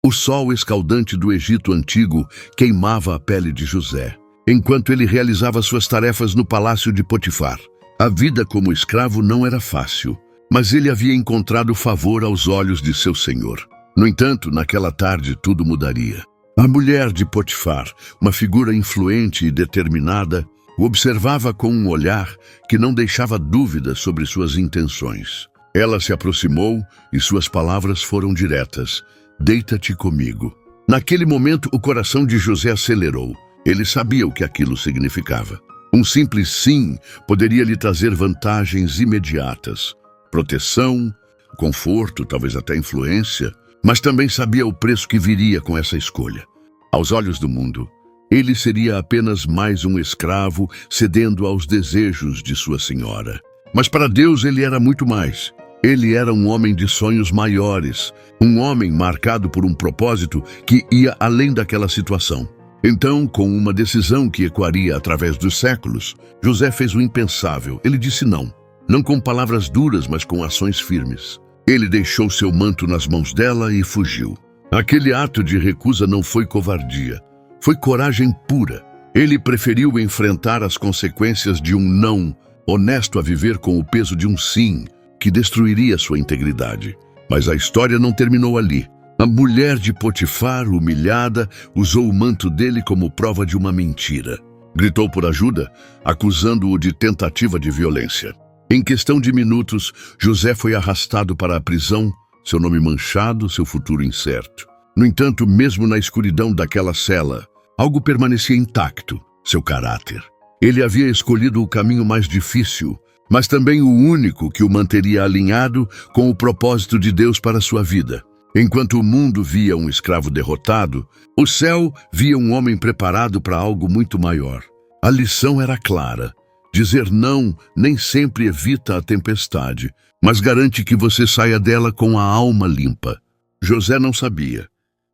O sol escaldante do Egito antigo queimava a pele de José, enquanto ele realizava suas tarefas no palácio de Potifar. A vida como escravo não era fácil, mas ele havia encontrado favor aos olhos de seu senhor. No entanto, naquela tarde tudo mudaria. A mulher de Potifar, uma figura influente e determinada, o observava com um olhar que não deixava dúvida sobre suas intenções. Ela se aproximou e suas palavras foram diretas: "Deita-te comigo." Naquele momento, o coração de José acelerou. Ele sabia o que aquilo significava. Um simples sim poderia lhe trazer vantagens imediatas: proteção, conforto, talvez até influência, mas também sabia o preço que viria com essa escolha. Aos olhos do mundo, ele seria apenas mais um escravo cedendo aos desejos de sua senhora. Mas para Deus ele era muito mais. Ele era um homem de sonhos maiores, um homem marcado por um propósito que ia além daquela situação. Então, com uma decisão que ecoaria através dos séculos, José fez o impensável. Ele disse não. Não com palavras duras, mas com ações firmes. Ele deixou seu manto nas mãos dela e fugiu. Aquele ato de recusa não foi covardia, foi coragem pura. Ele preferiu enfrentar as consequências de um não, honesto a viver com o peso de um sim, que destruiria sua integridade. Mas a história não terminou ali. A mulher de Potifar, humilhada, usou o manto dele como prova de uma mentira. Gritou por ajuda, acusando-o de tentativa de violência. Em questão de minutos, José foi arrastado para a prisão, seu nome manchado, seu futuro incerto. No entanto, mesmo na escuridão daquela cela, algo permanecia intacto: seu caráter. Ele havia escolhido o caminho mais difícil, mas também o único que o manteria alinhado com o propósito de Deus para sua vida. Enquanto o mundo via um escravo derrotado, o céu via um homem preparado para algo muito maior. A lição era clara: dizer não nem sempre evita a tempestade, mas garante que você saia dela com a alma limpa. José não sabia,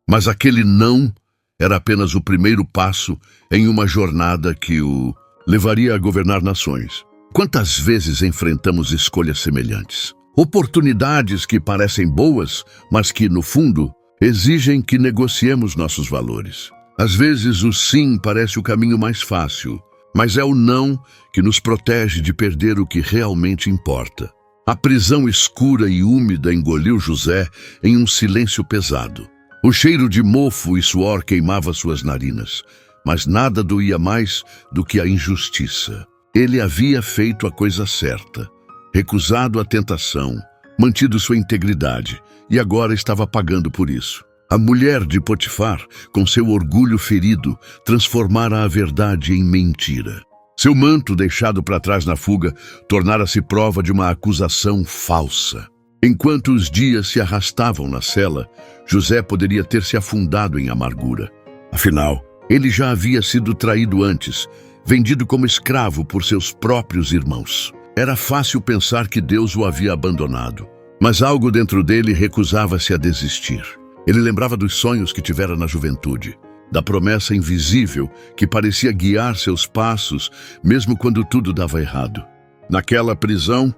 mas aquele não era apenas o primeiro passo em uma jornada que o levaria a governar nações. Quantas vezes enfrentamos escolhas semelhantes? Oportunidades que parecem boas, mas que, no fundo, exigem que negociemos nossos valores. Às vezes o sim parece o caminho mais fácil, mas é o não que nos protege de perder o que realmente importa. A prisão escura e úmida engoliu José em um silêncio pesado. O cheiro de mofo e suor queimava suas narinas, mas nada doía mais do que a injustiça. Ele havia feito a coisa certa, recusado a tentação, mantido sua integridade, e agora estava pagando por isso. A mulher de Potifar, com seu orgulho ferido, transformara a verdade em mentira. Seu manto, deixado para trás na fuga, tornara-se prova de uma acusação falsa. Enquanto os dias se arrastavam na cela, José poderia ter se afundado em amargura. Afinal, ele já havia sido traído antes, vendido como escravo por seus próprios irmãos. Era fácil pensar que Deus o havia abandonado, mas algo dentro dele recusava-se a desistir. Ele lembrava dos sonhos que tivera na juventude, da promessa invisível que parecia guiar seus passos, mesmo quando tudo dava errado. Naquela prisão,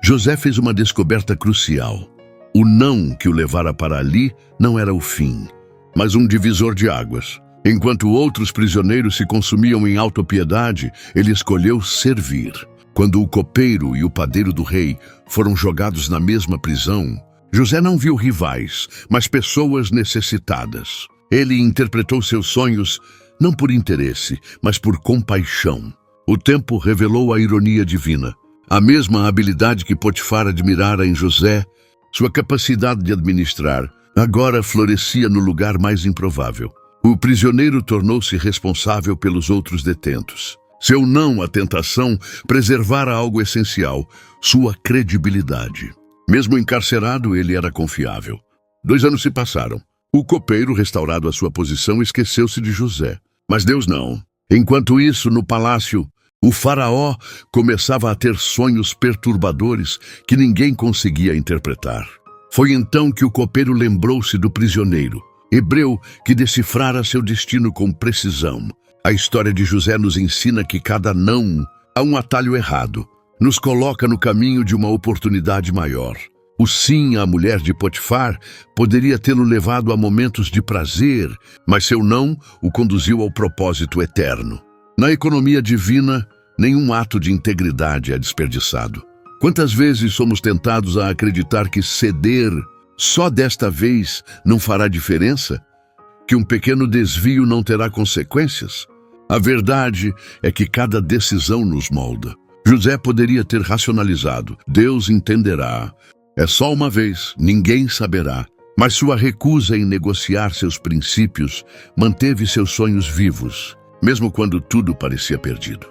José fez uma descoberta crucial. O não que o levara para ali não era o fim, mas um divisor de águas. Enquanto outros prisioneiros se consumiam em autopiedade, ele escolheu servir. Quando o copeiro e o padeiro do rei foram jogados na mesma prisão, José não viu rivais, mas pessoas necessitadas. Ele interpretou seus sonhos não por interesse, mas por compaixão. O tempo revelou a ironia divina. A mesma habilidade que Potifar admirara em José, sua capacidade de administrar, agora florescia no lugar mais improvável. O prisioneiro tornou-se responsável pelos outros detentos. Seu não à tentação preservara algo essencial: sua credibilidade. Mesmo encarcerado, ele era confiável. 2 anos se passaram. O copeiro, restaurado à sua posição, esqueceu-se de José. Mas Deus não. Enquanto isso, no palácio, o faraó começava a ter sonhos perturbadores que ninguém conseguia interpretar. Foi então que o copeiro lembrou-se do prisioneiro, hebreu que decifrara seu destino com precisão. A história de José nos ensina que cada não há um atalho errado, nos coloca no caminho de uma oportunidade maior. O sim à mulher de Potifar poderia tê-lo levado a momentos de prazer, mas seu não o conduziu ao propósito eterno. Na economia divina, nenhum ato de integridade é desperdiçado. Quantas vezes somos tentados a acreditar que ceder só desta vez não fará diferença? Que um pequeno desvio não terá consequências? A verdade é que cada decisão nos molda. José poderia ter racionalizado: Deus entenderá. É só uma vez, ninguém saberá. Mas sua recusa em negociar seus princípios manteve seus sonhos vivos, mesmo quando tudo parecia perdido.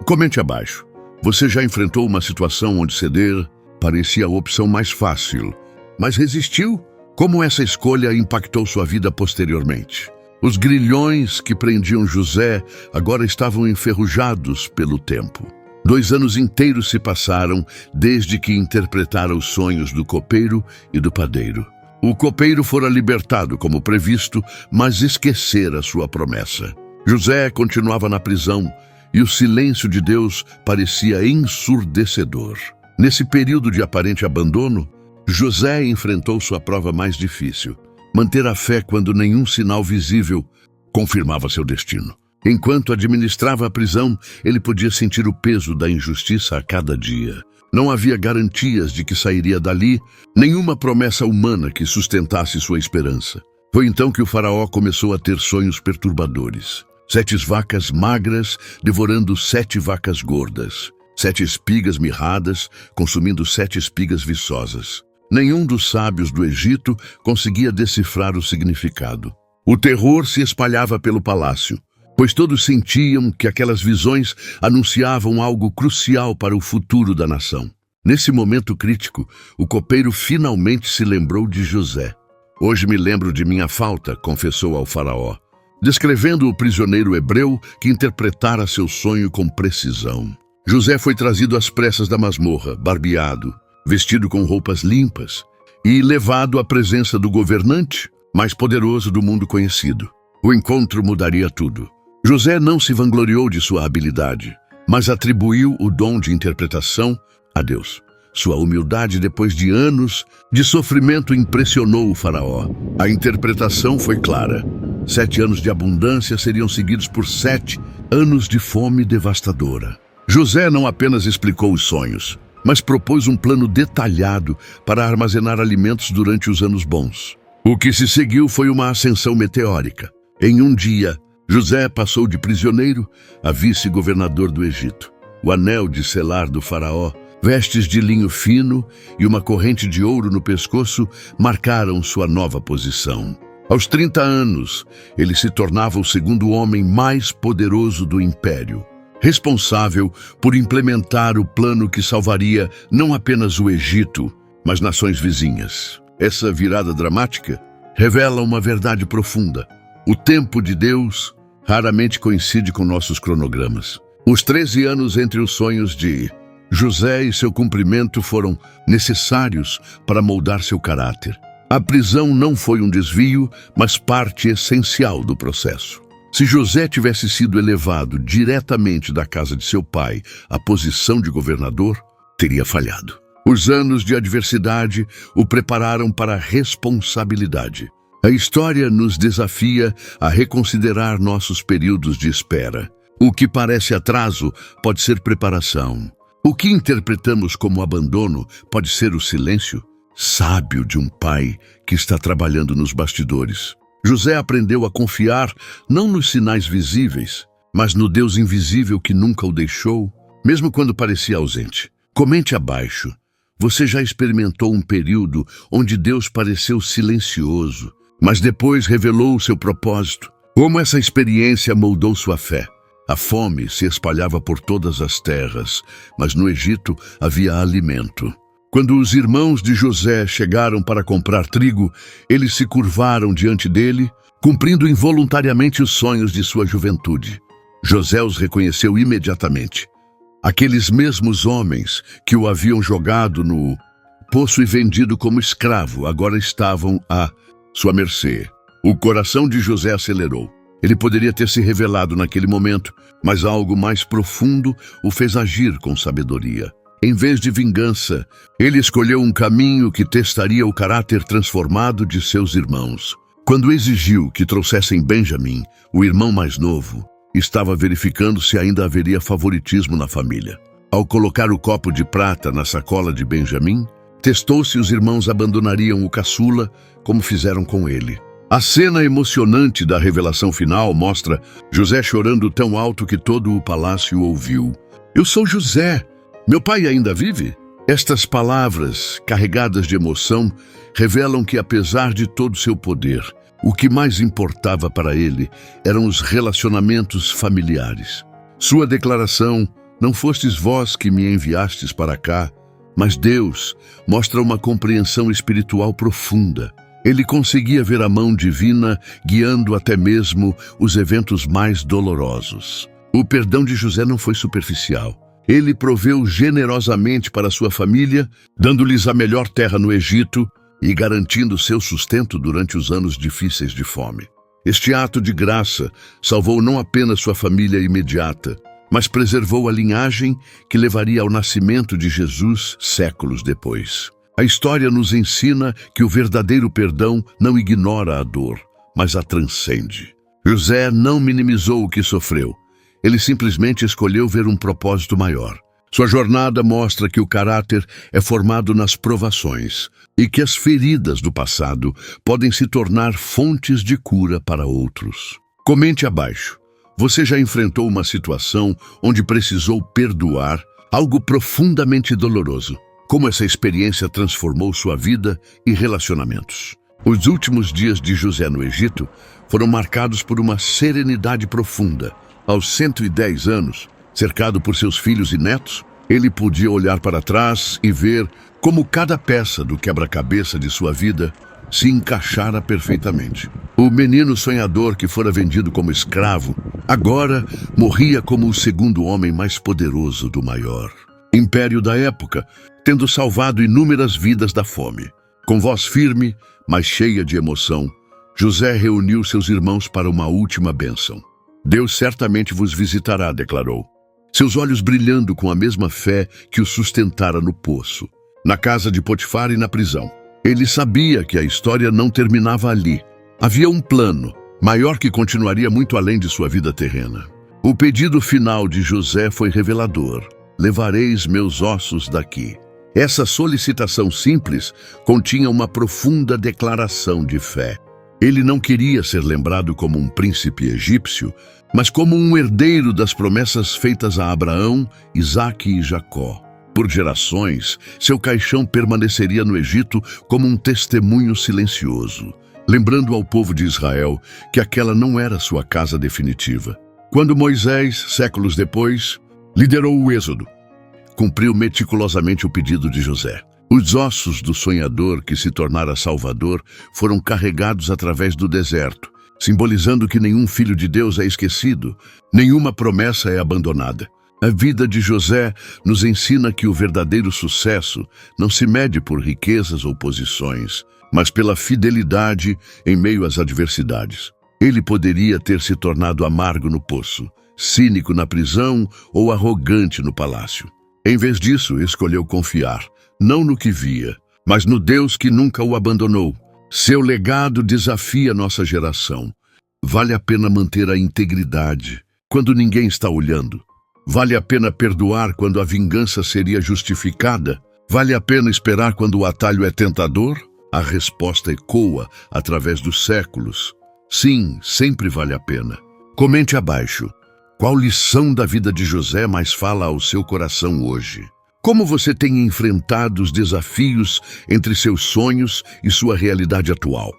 Comente abaixo. Você já enfrentou uma situação onde ceder parecia a opção mais fácil, mas resistiu? Como essa escolha impactou sua vida posteriormente? Os grilhões que prendiam José agora estavam enferrujados pelo tempo. 2 anos inteiros se passaram desde que interpretara os sonhos do copeiro e do padeiro. O copeiro fora libertado como previsto, mas esquecera sua promessa. José continuava na prisão e o silêncio de Deus parecia ensurdecedor. Nesse período de aparente abandono, José enfrentou sua prova mais difícil: manter a fé quando nenhum sinal visível confirmava seu destino. Enquanto administrava a prisão, ele podia sentir o peso da injustiça a cada dia. Não havia garantias de que sairia dali, nenhuma promessa humana que sustentasse sua esperança. Foi então que o faraó começou a ter sonhos perturbadores. 7 vacas magras devorando 7 vacas gordas. 7 espigas mirradas consumindo 7 espigas viçosas. Nenhum dos sábios do Egito conseguia decifrar o significado. O terror se espalhava pelo palácio, pois todos sentiam que aquelas visões anunciavam algo crucial para o futuro da nação. Nesse momento crítico, o copeiro finalmente se lembrou de José. Hoje me lembro de minha falta, confessou ao faraó, descrevendo o prisioneiro hebreu que interpretara seu sonho com precisão. José foi trazido às pressas da masmorra, barbeado, vestido com roupas limpas e levado à presença do governante mais poderoso do mundo conhecido. O encontro mudaria tudo. José não se vangloriou de sua habilidade, mas atribuiu o dom de interpretação a Deus. Sua humildade, depois de anos de sofrimento, impressionou o faraó. A interpretação foi clara. 7 anos de abundância seriam seguidos por 7 anos de fome devastadora. José não apenas explicou os sonhos, mas propôs um plano detalhado para armazenar alimentos durante os anos bons. O que se seguiu foi uma ascensão meteórica. Em um dia, José passou de prisioneiro a vice-governador do Egito. O anel de selar do faraó, vestes de linho fino e uma corrente de ouro no pescoço marcaram sua nova posição. Aos 30 anos, ele se tornava o segundo homem mais poderoso do império, responsável por implementar o plano que salvaria não apenas o Egito, mas nações vizinhas. Essa virada dramática revela uma verdade profunda. O tempo de Deus raramente coincide com nossos cronogramas. Os 13 anos entre os sonhos de José e seu cumprimento foram necessários para moldar seu caráter. A prisão não foi um desvio, mas parte essencial do processo. Se José tivesse sido elevado diretamente da casa de seu pai à posição de governador, teria falhado. Os anos de adversidade o prepararam para a responsabilidade. A história nos desafia a reconsiderar nossos períodos de espera. O que parece atraso pode ser preparação. O que interpretamos como abandono pode ser o silêncio sábio de um pai que está trabalhando nos bastidores. José aprendeu a confiar não nos sinais visíveis, mas no Deus invisível que nunca o deixou, mesmo quando parecia ausente. Comente abaixo. Você já experimentou um período onde Deus pareceu silencioso, mas depois revelou o seu propósito? Como essa experiência moldou sua fé? A fome se espalhava por todas as terras, mas no Egito havia alimento. Quando os irmãos de José chegaram para comprar trigo, eles se curvaram diante dele, cumprindo involuntariamente os sonhos de sua juventude. José os reconheceu imediatamente. Aqueles mesmos homens que o haviam jogado no poço e vendido como escravo agora estavam à sua mercê. O coração de José acelerou. Ele poderia ter se revelado naquele momento, mas algo mais profundo o fez agir com sabedoria. Em vez de vingança, ele escolheu um caminho que testaria o caráter transformado de seus irmãos. Quando exigiu que trouxessem Benjamim, o irmão mais novo, estava verificando se ainda haveria favoritismo na família. Ao colocar o copo de prata na sacola de Benjamim, testou se os irmãos abandonariam o caçula, como fizeram com ele. A cena emocionante da revelação final mostra José chorando tão alto que todo o palácio ouviu. "Eu sou José. Meu pai ainda vive?" Estas palavras, carregadas de emoção, revelam que, apesar de todo seu poder, o que mais importava para ele eram os relacionamentos familiares. Sua declaração, "Não fostes vós que me enviastes para cá, mas Deus", mostra uma compreensão espiritual profunda. Ele conseguia ver a mão divina guiando até mesmo os eventos mais dolorosos. O perdão de José não foi superficial. Ele proveu generosamente para sua família, dando-lhes a melhor terra no Egito e garantindo seu sustento durante os anos difíceis de fome. Este ato de graça salvou não apenas sua família imediata, mas preservou a linhagem que levaria ao nascimento de Jesus séculos depois. A história nos ensina que o verdadeiro perdão não ignora a dor, mas a transcende. José não minimizou o que sofreu. Ele simplesmente escolheu ver um propósito maior. Sua jornada mostra que o caráter é formado nas provações e que as feridas do passado podem se tornar fontes de cura para outros. Comente abaixo. Você já enfrentou uma situação onde precisou perdoar algo profundamente doloroso? Como essa experiência transformou sua vida e relacionamentos? Os últimos dias de José no Egito foram marcados por uma serenidade profunda. Aos 110 anos, cercado por seus filhos e netos, ele podia olhar para trás e ver como cada peça do quebra-cabeça de sua vida se encaixara perfeitamente. O menino sonhador que fora vendido como escravo, agora morria como o segundo homem mais poderoso do maior império da época, tendo salvado inúmeras vidas da fome. Com voz firme, mas cheia de emoção, José reuniu seus irmãos para uma última bênção. "Deus certamente vos visitará", declarou, seus olhos brilhando com a mesma fé que o sustentara no poço, na casa de Potifar e na prisão. Ele sabia que a história não terminava ali. Havia um plano maior que continuaria muito além de sua vida terrena. O pedido final de José foi revelador: "Levareis meus ossos daqui." Essa solicitação simples continha uma profunda declaração de fé. Ele não queria ser lembrado como um príncipe egípcio, mas como um herdeiro das promessas feitas a Abraão, Isaque e Jacó. Por gerações, seu caixão permaneceria no Egito como um testemunho silencioso, lembrando ao povo de Israel que aquela não era sua casa definitiva. Quando Moisés, séculos depois, liderou o êxodo, cumpriu meticulosamente o pedido de José. Os ossos do sonhador que se tornara Salvador foram carregados através do deserto, simbolizando que nenhum filho de Deus é esquecido, nenhuma promessa é abandonada. A vida de José nos ensina que o verdadeiro sucesso não se mede por riquezas ou posições, mas pela fidelidade em meio às adversidades. Ele poderia ter se tornado amargo no poço, cínico na prisão ou arrogante no palácio. Em vez disso, escolheu confiar, não no que via, mas no Deus que nunca o abandonou. Seu legado desafia nossa geração. Vale a pena manter a integridade quando ninguém está olhando. Vale a pena perdoar quando a vingança seria justificada? Vale a pena esperar quando o atalho é tentador? A resposta ecoa através dos séculos. Sim, sempre vale a pena. Comente abaixo. Qual lição da vida de José mais fala ao seu coração hoje? Como você tem enfrentado os desafios entre seus sonhos e sua realidade atual?